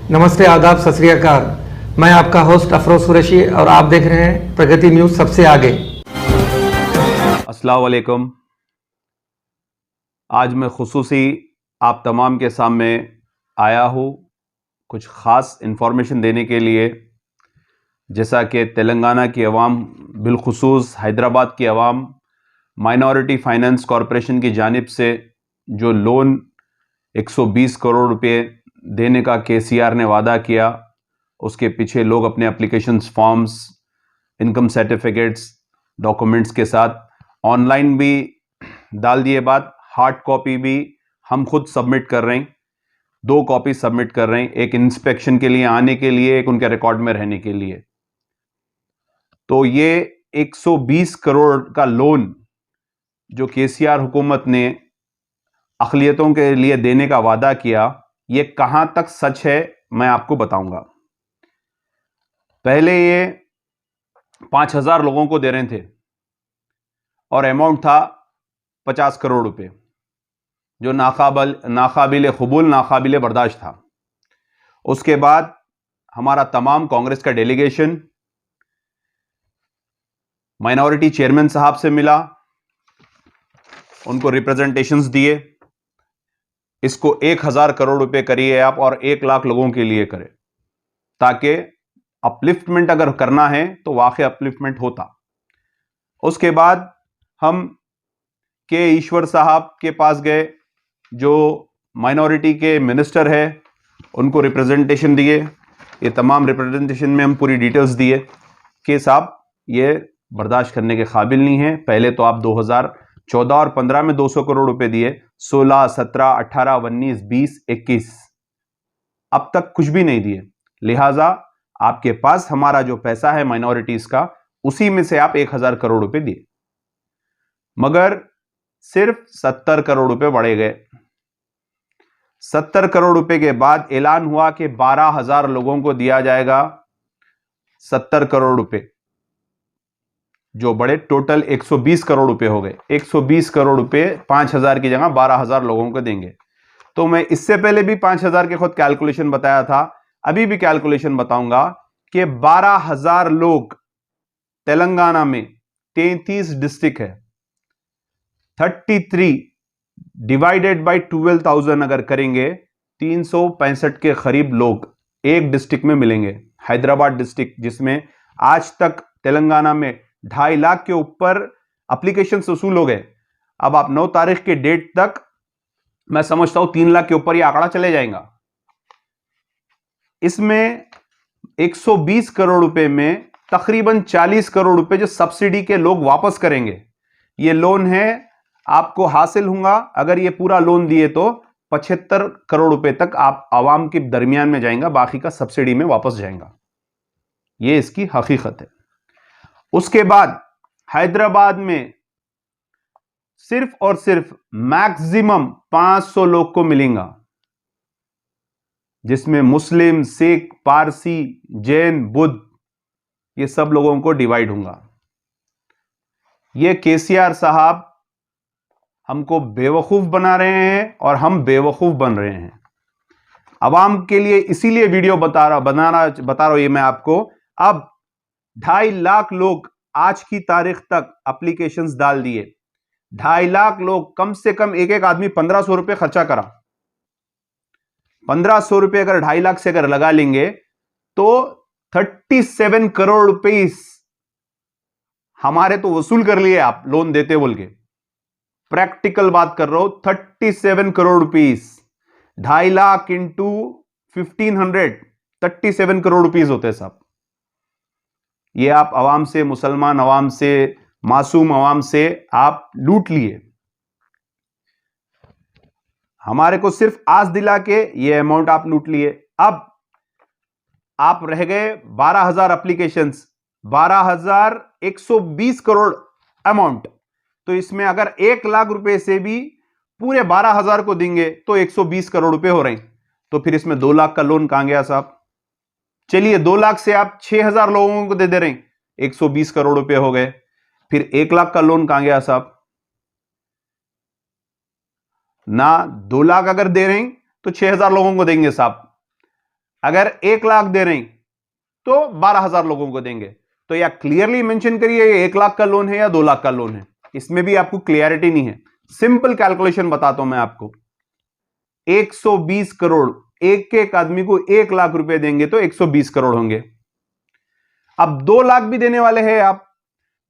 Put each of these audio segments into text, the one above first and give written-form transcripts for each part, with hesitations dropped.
नमस्ते, आदाब, सत श्री अकाल। मैं आपका होस्ट अफरोज कुरैशी और आप देख रहे हैं प्रगति न्यूज सबसे आगे। अस्सलाम वालेकुम। आज मैं खुसूसी आप तमाम के सामने आया हूँ कुछ ख़ास इन्फॉर्मेशन देने के लिए। जैसा कि तेलंगाना की अवाम, बिलखुसूस हैदराबाद की अवाम, माइनॉरिटी फाइनेंस कॉरपोरेशन की जानिब से जो लोन 120 करोड़ रुपए देने का केसीआर ने वादा किया, उसके पीछे लोग अपने applications, forms, income certificates, documents के साथ ऑनलाइन भी डाल दिए। बात हार्ड कॉपी भी हम खुद सबमिट कर रहे हैं, 2 कॉपी सबमिट कर रहे हैं, एक इंस्पेक्शन के लिए आने के लिए, एक उनके रिकॉर्ड में रहने के लिए। तो ये 120 करोड़ का लोन जो केसीआर हुकूमत ने अक़लियतों के लिए देने का वादा किया, ये कहां तक सच है मैं आपको बताऊंगा। पहले ये 5,000 लोगों को दे रहे थे और अमाउंट था 50 करोड़ रुपए, जो नाकाबिल कबूल, नाकाबिल बर्दाश्त था। उसके बाद हमारा तमाम कांग्रेस का डेलीगेशन माइनॉरिटी चेयरमैन साहब से मिला, उनको रिप्रेजेंटेशंस दिए, इसको 1,000 करोड़ रुपए करिए आप और 1 लाख लोगों के लिए करें, ताकि अपलिफ्टमेंट अगर करना है तो वाकई अपलिफ्टमेंट होता। उसके बाद हम के ईश्वर साहब के पास गए, जो माइनॉरिटी के मिनिस्टर है, उनको रिप्रेजेंटेशन दिए। ये तमाम रिप्रेजेंटेशन में हम पूरी डिटेल्स दिए कि साहब ये बर्दाश्त करने के काबिल नहीं है। पहले तो आप 2014 और 15 में 200 करोड़ रुपए दिए, 16, 17, 18, 19, 20, 21, अब तक कुछ भी नहीं दिए। लिहाजा आपके पास हमारा जो पैसा है माइनॉरिटीज का, उसी में से आप 1,000 करोड़ रुपए दिए, मगर सिर्फ 70 करोड़ रुपए बढ़े गए। 70 करोड़ रुपए के बाद ऐलान हुआ कि 12,000 लोगों को दिया जाएगा 70 करोड़ रुपए, जो बड़े टोटल 120 करोड़ रुपए हो गए। 120 करोड़ रुपए 5,000 की जगह 12,000 लोगों को देंगे। तो मैं इससे पहले भी 5,000 के खुद कैलकुलेशन बताया था, अभी भी कैलकुलेशन बताऊंगा कि 12,000 लोग तेलंगाना में 33 डिस्ट्रिक्ट है, 33 डिवाइडेड बाय 12,000 अगर करेंगे, 365 के करीब लोग एक डिस्ट्रिक्ट में मिलेंगे। हैदराबाद डिस्ट्रिक्ट, जिसमें आज तक तेलंगाना में 2.5 लाख के ऊपर एप्लीकेशन वसूल हो गए। अब आप 9 तारीख के डेट तक मैं समझता हूं 3 लाख के ऊपर यह आंकड़ा चले जाएगा। इसमें 120 करोड़ रुपए में तकरीबन 40 करोड़ रुपए जो सब्सिडी के लोग वापस करेंगे। यह लोन है, आपको हासिल होगा अगर ये पूरा लोन दिए तो 75 करोड़ रुपए तक आप आवाम के दरमियान में जाएगा, बाकी का सब्सिडी में वापस जाएगा। यह इसकी हकीकत है। उसके बाद हैदराबाद में सिर्फ और सिर्फ मैक्सिमम 500 लोग को मिलेगा, जिसमें मुस्लिम, सिख, पारसी, जैन, बुद्ध, ये सब लोगों को डिवाइड होगा। ये केसीआर साहब हमको बेवकूफ बना रहे हैं और हम बेवकूफ बन रहे हैं। अवाम के लिए इसीलिए वीडियो बता रहा हूं ये मैं आपको। अब 2.5 लाख लोग आज की तारीख तक एप्लीकेशंस डाल दिए। 2.5 लाख लोग, कम से कम एक आदमी 1,500 रुपए खर्चा करा। 1,500 रुपए अगर 2.5 लाख से अगर लगा लेंगे तो 37 करोड़ रुपए हमारे तो वसूल कर लिए आप लोन देते बोल के। प्रैक्टिकल बात कर रहा हूं, 37 crore rupees, 2.5 lakh into 1,500, 37 crore rupees होते हैं साहब। ये आप आवाम से, मुसलमान आवाम से, मासूम आवाम से आप लूट लिए। हमारे को सिर्फ आस दिला के ये अमाउंट आप लूट लिए। अब आप रह गए 12,000 एप्लीकेशंस, 12,120 करोड़ अमाउंट। तो इसमें अगर 1 लाख रुपए से भी पूरे 12,000 को देंगे तो 120 करोड़ रुपए हो रहे हैं। तो फिर इसमें 2 लाख का लोन कहां गया साहब? चलिए 2 लाख से आप 6,000 लोगों को दे रहे हैं, 120 करोड़ रुपए हो गए। फिर 1 लाख का लोन कहां गया साहब? ना 2 लाख अगर दे रहे हैं तो 6,000 लोगों को देंगे साहब। अगर 1 लाख दे रही तो 12,000 लोगों को देंगे। तो या क्लियरली मेंशन करिए ये 1 लाख का लोन है या 2 लाख का लोन है, इसमें भी आपको क्लियरिटी नहीं है। सिंपल कैलकुलेशन बताता हूं मैं आपको, 120 करोड़, एक एक आदमी को 1 लाख रुपए देंगे तो 120 करोड़ होंगे। अब 2 लाख भी देने वाले हैं आप,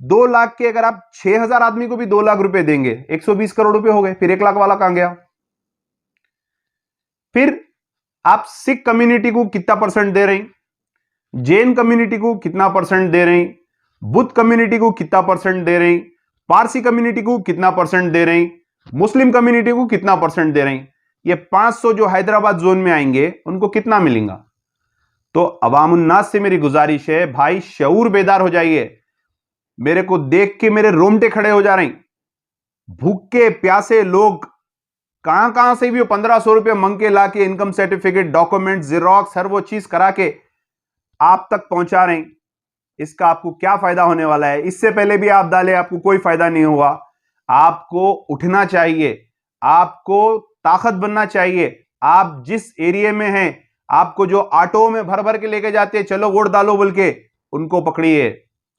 2 लाख के अगर आप 6,000 आदमी को भी 2 लाख रुपए देंगे, 120 करोड़ रुपए हो गए। फिर 1 लाख वाला कहां गया? फिर आप सिख कम्युनिटी को कितना परसेंट दे रहे हैं, जैन कम्युनिटी को कितना परसेंट दे रहे हैं, बुद्ध कम्युनिटी को कितना परसेंट दे रहे हैं, पारसी कम्युनिटी को कितना परसेंट दे रहे हैं, मुस्लिम कम्युनिटी को कितना परसेंट दे रहे हैं। ये 500 जो हैदराबाद जोन में आएंगे उनको कितना मिलेगा? तो अवामुन्नास से मेरी गुजारिश है, भाई शऊर बेदार हो जाइए। मेरे को देख के मेरे रोंगटे खड़े हो जा रहे हैं। भूखे प्यासे लोग कहां कहां से भी 1500 रुपए मंग के लाके इनकम सर्टिफिकेट, डॉक्यूमेंट, जेरोक्स, हर वो चीज करा के आप तक पहुंचा रहे हैं। इसका आपको क्या फायदा होने वाला है? इससे पहले भी आप डाले, आपको कोई फायदा नहीं हुआ। आपको उठना चाहिए, आपको ताकत बनना चाहिए। आप जिस एरिया में हैं, आपको जो ऑटो में भर भर के लेके जाते हैं, चलो वोट डालो बोल के, उनको पकड़िए।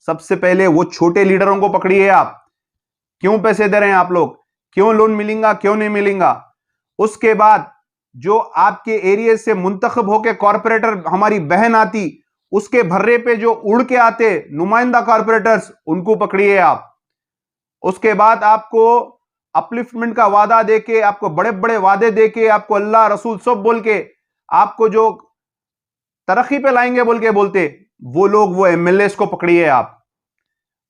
सबसे पहले वो छोटे लीडरों को पकड़िए। आप क्यों पैसे दे रहे हैं? आप लोग क्यों लोन मिलेगा, क्यों नहीं मिलेगा? उसके बाद जो आपके एरिया से मुंतखब होके कॉर्पोरेटर, हमारी बहन आती, उसके भर्रे पे जो उड़ के आते नुमाइंदा कॉर्पोरेटर्स, उनको पकड़िए आप। उसके बाद आपको अपलिफ्टमेंट का वादा देके, आपको बड़े बड़े वादे देके, आपको अल्लाह रसूल सब बोल के, आपको जो तरक्की पे लाएंगे बोल के बोलते, वो लोग, वो एमएलए को पकड़िए आप।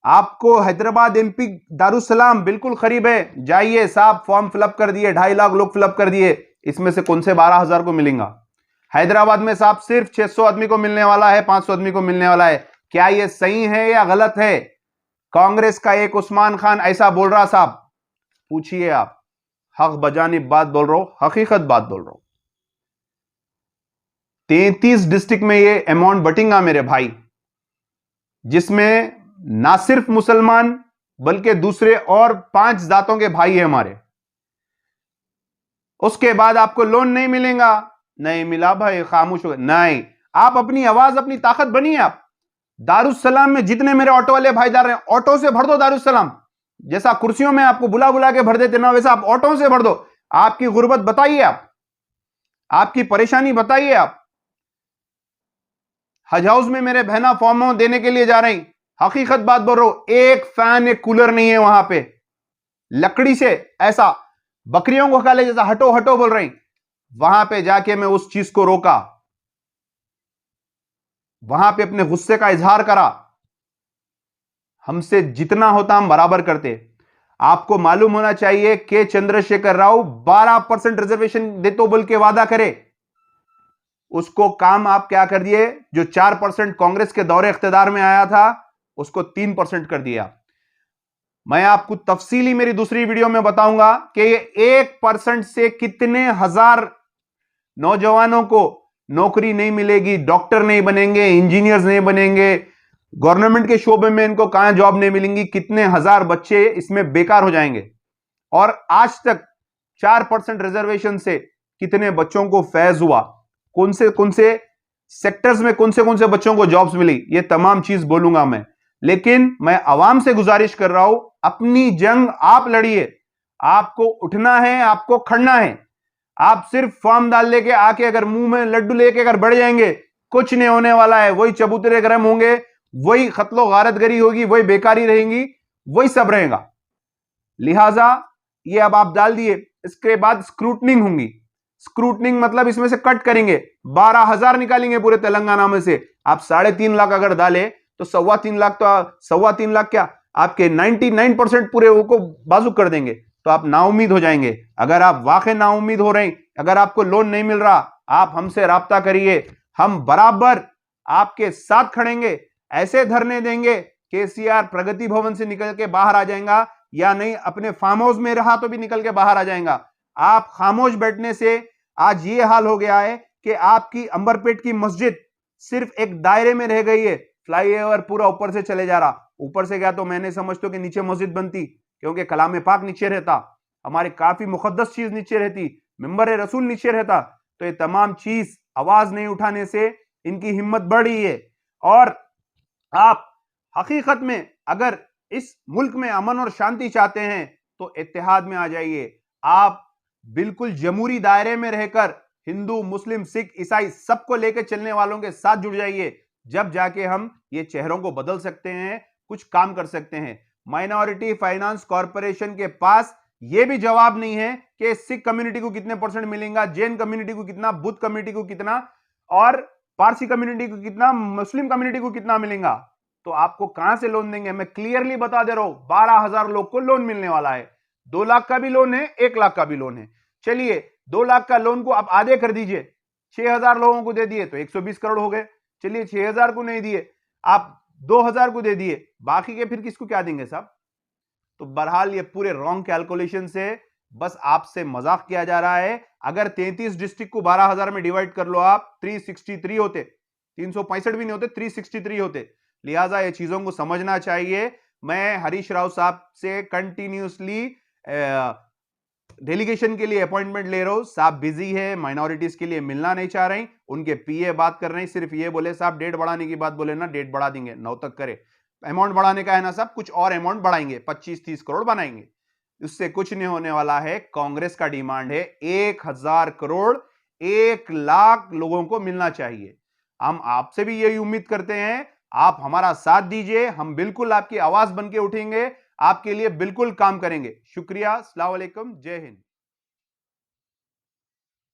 आपको हैदराबाद एमपी दारुसलाम बिल्कुल करीब है, जाइए साहब, फॉर्म फिलअप कर दिए, 2.5 लाख लोग फिलअप कर दिए, इसमें से कौन से 12,000 को मिलेगा? हैदराबाद में साहब सिर्फ 600 आदमी को मिलने वाला है, 500 आदमी को मिलने वाला है। क्या यह सही है या गलत है? कांग्रेस का एक उस्मान खान ऐसा बोल रहा, साहब पूछिए आप। हक बजानिब बात बोल रहा हूं, हकीकत बात बोल रहा हूं। 33 डिस्ट्रिक्ट में ये अमाउंट बटेगा मेरे भाई, जिसमें ना सिर्फ मुसलमान बल्कि दूसरे और 5 जातों के भाई है हमारे। उसके बाद आपको लोन नहीं मिलेगा, नहीं मिला भाई खामोश हो गए, नहीं। आप अपनी आवाज, अपनी ताकत बनिए। आप दारुसलाम में जितने मेरे ऑटो वाले भाईदार हैं, ऑटो से भर दो दारुसलाम। जैसा कुर्सियों में आपको बुला बुला के भर देते ना, वैसा आप ऑटो से भर दो। आपकी गुर्बत बताइए, आप आपकी परेशानी बताइए। आप हज हाउस में मेरे बहना फॉर्म देने के लिए जा रही, हकीकत बात बोल रहा हूं, एक फैन, एक कूलर नहीं है वहां पे। लकड़ी से ऐसा बकरियों को खाले जैसा हटो हटो बोल रही। वहां पे जाके मैं उस चीज को रोका, वहां पे अपने गुस्से का इजहार करा। हमसे जितना होता हम बराबर करते। आपको मालूम होना चाहिए कि चंद्रशेखर राव 12% रिजर्वेशन देतो बोल के वादा करे, उसको काम आप क्या कर दिए? जो 4% कांग्रेस के दौरे इख्तिदार में आया था, उसको 3% कर दिया। मैं आपको तफसीली मेरी दूसरी वीडियो में बताऊंगा कि ये 1% से कितने हजार नौजवानों को नौकरी नहीं मिलेगी, डॉक्टर नहीं बनेंगे, इंजीनियर्स नहीं बनेंगे, गवर्नमेंट के शोबे में इनको कहां जॉब नहीं मिलेंगी, कितने हजार बच्चे इसमें बेकार हो जाएंगे। और आज तक 4% रिजर्वेशन से कितने बच्चों को फैज हुआ, कौन से सेक्टर्स में कौन से बच्चों को जॉब्स मिली, ये तमाम चीज बोलूंगा मैं। लेकिन मैं आवाम से गुजारिश कर रहा हूं, अपनी जंग आप लड़िए। आपको उठना है, आपको खड़ना है। आप सिर्फ फॉर्म डाल लेके आके अगर मुंह में लड्डू लेके अगर बढ़ जाएंगे, कुछ नहीं होने वाला है। वही चबूतरे गर्म होंगे, वही खतलो गारतगरी होगी, वही बेकारी रहेंगी, वही सब रहेगा। लिहाजा ये अब आप डाल दिए, इसके बाद स्क्रूटनिंग होंगी। स्क्रूटनिंग मतलब इसमें से कट करेंगे, 12,000 निकालेंगे पूरे तेलंगाना में से। आप 3.5 लाख अगर डाले तो 3.25 लाख, तो 3.25 लाख क्या, आपके 99% पूरे को बाजू कर देंगे। तो आप नाउम्मीद हो जाएंगे। अगर आप वाकई नाउम्मीद हो रहे हैं, अगर आपको लोन नहीं मिल रहा, आप हमसे राब्ता करिए, हम बराबर आपके साथ खड़ेंगे। ऐसे धरने देंगे केसीआर प्रगति भवन से निकल के बाहर आ जाएगा, या नहीं अपने फार्म हाउस में रहा तो भी निकल के बाहर आ जाएगा। आप खामोश बैठने से आज ये हाल हो गया है कि आपकी अंबरपेट की मस्जिद सिर्फ एक दायरे में रह गई है। फ्लाईओवर पूरा ऊपर से चले जा रहा, ऊपर से गया तो मैंने समझता कि नीचे मस्जिद बनती, क्योंकि कलाम पाक नीचे रहता, हमारे काफी मुकद्दस चीज नीचे रहती, मिंबर रसूल नीचे रहता। तो ये तमाम चीज आवाज नहीं उठाने से इनकी हिम्मत बढ़ रही है। और आप हकीकत में अगर इस मुल्क में अमन और शांति चाहते हैं तो इत्तेहाद में आ जाइए। आप बिल्कुल जमहूरी दायरे में रहकर हिंदू, मुस्लिम, सिख, ईसाई सबको लेकर चलने वालों के साथ जुड़ जाइए। जब जाके हम ये चेहरों को बदल सकते हैं, कुछ काम कर सकते हैं। माइनॉरिटी फाइनेंस कॉरपोरेशन के पास ये भी जवाब नहीं है कि सिख कम्युनिटी को कितने परसेंट मिलेगा, जैन कम्युनिटी को कितना, बुद्ध कम्युनिटी को कितना और पारसी कम्युनिटी को कितना, मुस्लिम कम्युनिटी को कितना मिलेगा। तो आपको कहां से लोन देंगे? मैं क्लियरली बता दे रहा हूं, 12,000 लोग को लोन मिलने वाला है। 2 लाख का भी लोन है, 1 लाख का भी लोन है। चलिए 2 लाख का लोन को आप आधे कर दीजिए, 6,000 लोगों को दे दिए तो 120 करोड़ हो गए। चलिए 6,000 को नहीं दिए, आप 2,000 को दे दिए, बाकी के फिर किसको क्या देंगे साहब? तो बहरहाल ये पूरे रॉन्ग कैलकुलेशन से बस आपसे मजाक किया जा रहा है। अगर 33 डिस्ट्रिक्ट को 12,000 में डिवाइड कर लो आप, 363 होते, 365 भी नहीं होते, 363 होते। लिहाजा ये चीजों को समझना चाहिए। मैं हरीश राव साहब से कंटिन्यूसली डेलीगेशन के लिए अपॉइंटमेंट ले रहा हूं। साहब बिजी है, माइनॉरिटीज के लिए मिलना नहीं चाह रहे, उनके पीए बात कर रहे हैं, सिर्फ ये बोले साहब डेट बढ़ाने की बात बोले ना, डेट बढ़ा देंगे 9 तक करे। अमाउंट बढ़ाने का है ना साहब, कुछ और अमाउंट बढ़ाएंगे, 25-30 करोड़ बनाएंगे। उससे कुछ नहीं होने वाला है। कांग्रेस का डिमांड है 1,000 करोड़, 1 लाख लोगों को मिलना चाहिए। हम आपसे भी यही उम्मीद करते हैं, आप हमारा साथ दीजिए। हम बिल्कुल आपकी आवाज बन के उठेंगे, आपके लिए बिल्कुल काम करेंगे। शुक्रिया, अस्सलाम वालेकुम, जय हिंद।